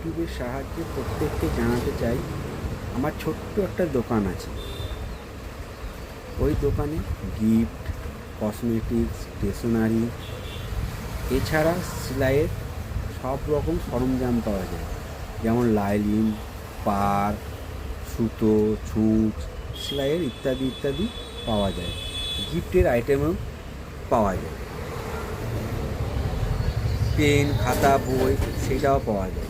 ইউটিউবের সাহায্যে প্রত্যেককে জানাতে চাই আমার ছোট্ট একটা দোকান আছে। ওই দোকানে গিফট, কসমেটিক্স, স্টেশনারি এছাড়া সেলাইয়ের সব রকম সরঞ্জাম পাওয়া যায়, যেমন লাইলিন, পার, সুতো, ছুঁচ, সেলাইয়ের ইত্যাদি ইত্যাদি পাওয়া যায়। গিফটের আইটেমও পাওয়া যায়, পেন, খাতা, বই সেটাও পাওয়া যায়।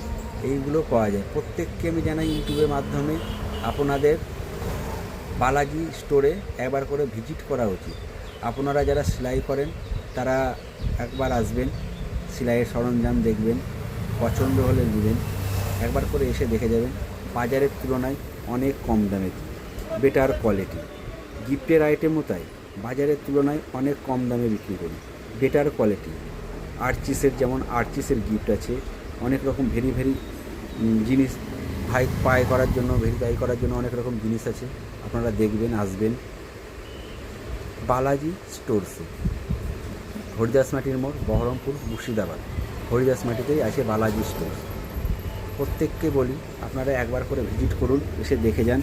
এইগুলো পাওয়া যায়। প্রত্যেককে আমি জানাই ইউটিউবের মাধ্যমে আপনাদের বালাজি স্টোরে একবার করে ভিজিট করা উচিত। আপনারা যারা সেলাই করেন তারা একবার আসবেন, সেলাইয়ের সরঞ্জাম দেখবেন, পছন্দ হলে নেবেন। একবার করে এসে দেখে যাবেন। বাজারের তুলনায় অনেক কম দামে, বেটার কোয়ালিটি। গিফটের আইটেমও তাই, বাজারের তুলনায় অনেক কম দামে বিক্রি করি, বেটার কোয়ালিটি। আর্চিসের যেমন আর্চিসের গিফট আছে, অনেক রকম ভেরি জিনিস পায়ে করার জন্য, ভেরিফাই করার জন্য অনেক রকম জিনিস আছে। আপনারা দেখবেন, আসবেন বালাজি স্টোরসে। হরিদাস মাটির মোড়, বহরমপুর, মুর্শিদাবাদ। হরিদাস মাটিতেই আছে বালাজি স্টোর। প্রত্যেককে বলি আপনারা একবার করে ভিজিট করুন, এসে দেখে যান।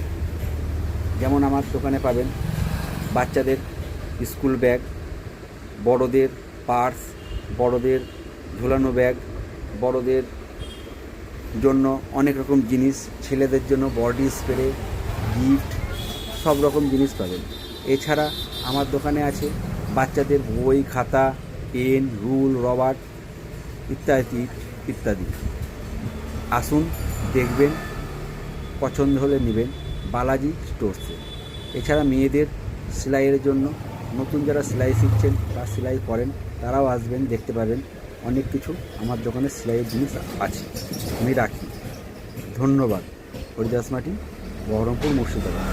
যেমন আমার দোকানে পাবেন বাচ্চাদের স্কুল ব্যাগ, বড়দের পার্স, বড়দের ঝোলানো ব্যাগ, বড়দের জন্য অনেক রকম জিনিস, ছেলেদের জন্য বডি স্প্রে, গিফট, সব রকম জিনিস পাবেন। এছাড়া আমার দোকানে আছে বাচ্চাদের বই, খাতা, পেন, রুল, রবার ইত্যাদি ইত্যাদি। আসুন, দেখবেন, পছন্দ হলে নেবেন বালাজি স্টোরসে। এছাড়া মেয়েদের সেলাইয়ের জন্য, নতুন যারা সেলাই শিখছেন বা সেলাই করেন তারাও আসবেন, দেখতে পাবেন অনেক কিছু আমার দোকানে সেলাইয়ের জিনিস আছে। আমি রাখি। ধন্যবাদ। হরিদাস মাটি, বহরমপুর, মুর্শিদাবাদ।